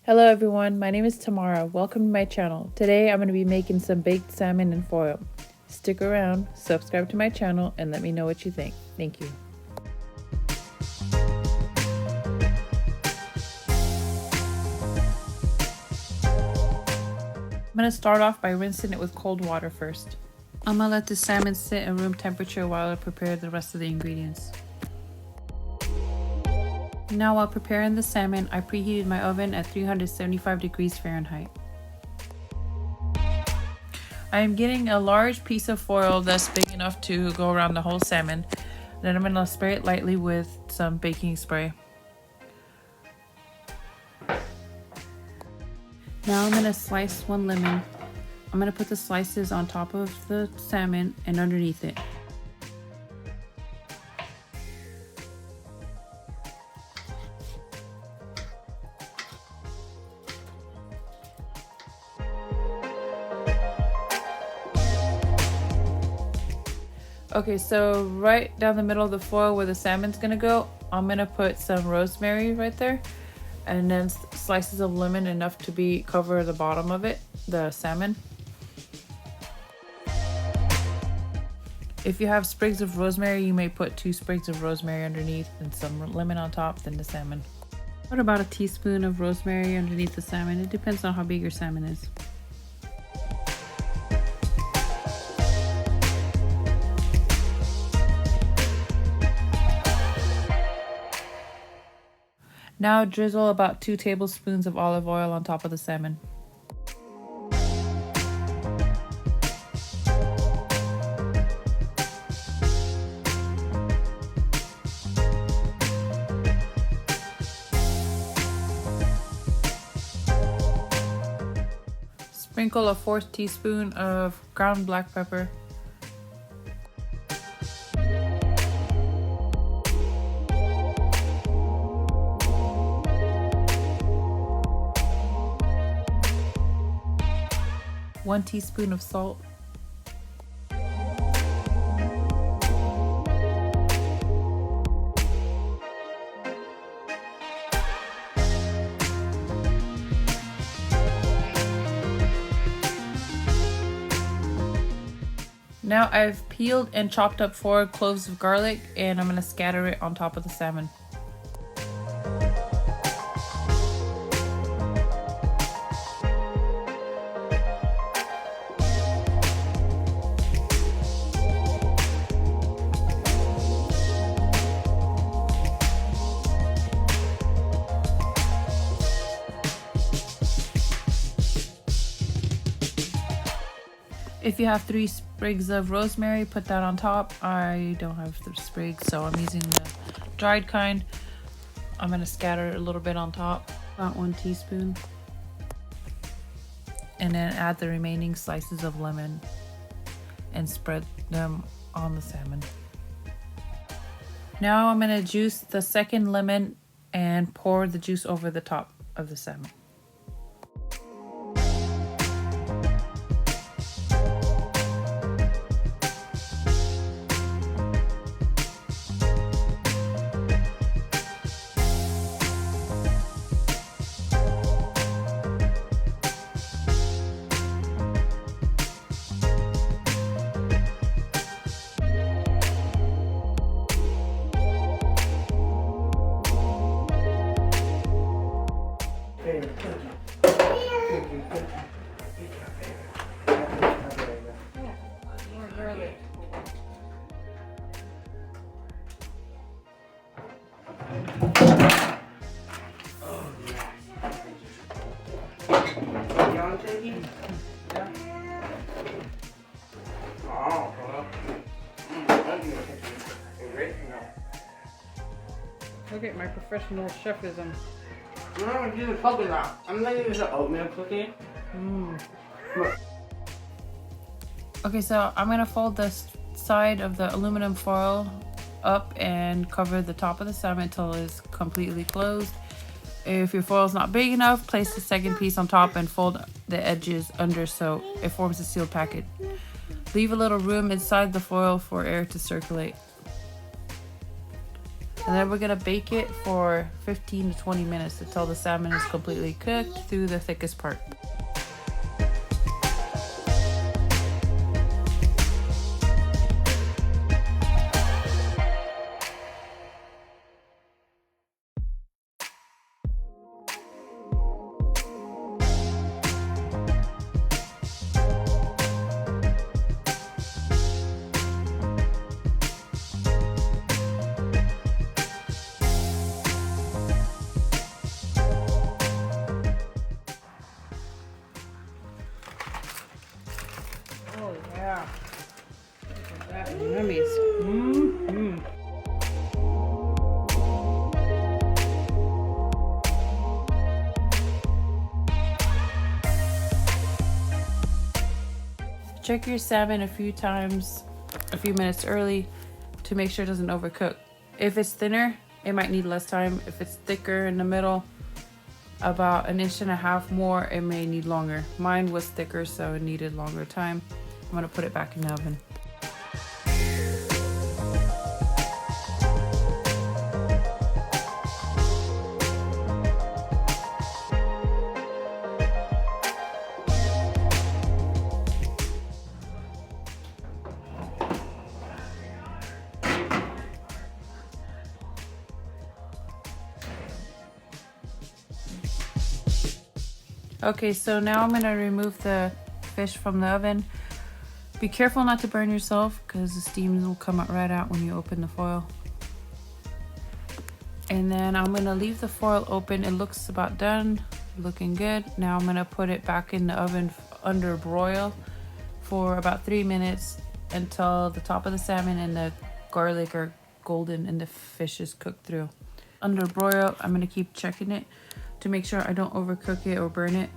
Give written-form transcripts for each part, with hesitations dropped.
Hello everyone, my name is Tamara. Welcome to my channel. Today I'm going to be making some baked salmon in foil. Stick around, subscribe to my channel, and let me know what you think. Thank you. I'm going to start off by rinsing it with cold water first. I'm going to let the salmon sit at room temperature while I prepare the rest of the ingredients. Now while preparing the salmon, I preheated my oven at 375 degrees Fahrenheit. I am getting a large piece of foil that's big enough to go around the whole salmon. Then I'm going to spray it lightly with some baking spray. Now I'm going to slice one lemon. I'm going to put the slices on top of the salmon and underneath it. Okay, so right down the middle of the foil where the salmon's gonna go, I'm gonna put some rosemary right there, and then slices of lemon, enough to cover the bottom of it, the salmon. If you have sprigs of rosemary, you may put 2 sprigs of rosemary underneath and some lemon on top, then the salmon. Put about a teaspoon of rosemary underneath the salmon. It depends on how big your salmon is. Now drizzle about 2 tablespoons of olive oil on top of the salmon. Sprinkle a 4th teaspoon of ground black pepper. One teaspoon of salt. Now I've peeled and chopped up 4 cloves of garlic, and I'm going to scatter it on top of the salmon. If you have 3 sprigs of rosemary, put that on top. I don't have the sprigs, so I'm using the dried kind. I'm going to scatter a little bit on top, about 1 teaspoon. And then add the remaining slices of lemon and spread them on the salmon. Now I'm going to juice the 2nd lemon and pour the juice over the top of the salmon. Look at my professional chefism. I'm not gonna do the cookie now. I'm gonna use the oatmeal cookie. Okay, so I'm gonna fold the side of the aluminum foil up and cover the top of the salmon until it's completely closed. If your foil is not big enough, place the 2nd piece on top and fold the edges under so it forms a sealed packet. Leave a little room inside the foil for air to circulate. And then we're gonna bake it for 15 to 20 minutes until the salmon is completely cooked through the thickest part. Oh yeah, look at that, yummies. Check your salmon a few minutes early to make sure it doesn't overcook. If it's thinner, it might need less time. If it's thicker in the middle, about 1.5 inches more, it may need longer. Mine was thicker, so it needed longer time. I'm gonna put it back in the oven. Okay, so now I'm gonna remove the fish from the oven. Be careful not to burn yourself because the steam will come right out when you open the foil. And then I'm gonna leave the foil open. It looks about done, looking good. Now I'm gonna put it back in the oven under broil for about 3 minutes until the top of the salmon and the garlic are golden and the fish is cooked through. Under broil, I'm gonna keep checking it to make sure I don't overcook it or burn it.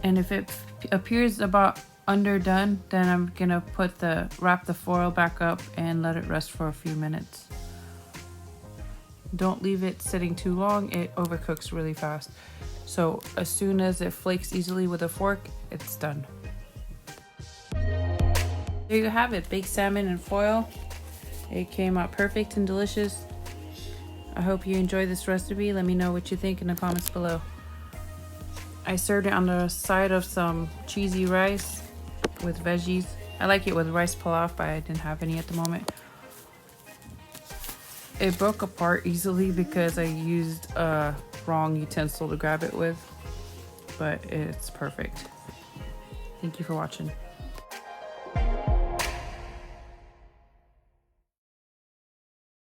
And if it appears about underdone, then I'm gonna wrap the foil back up and let it rest for a few minutes. Don't leave it sitting too long, it overcooks really fast. So as soon as it flakes easily with a fork, it's done. There you have it, baked salmon in foil. It came out perfect and delicious. I hope you enjoy this recipe. Let me know what you think in the comments below. I served it on the side of some cheesy rice with veggies. I like it with rice pilaf, but I didn't have any at the moment. It broke apart easily because I used a wrong utensil to grab it with, but it's perfect. Thank you for watching.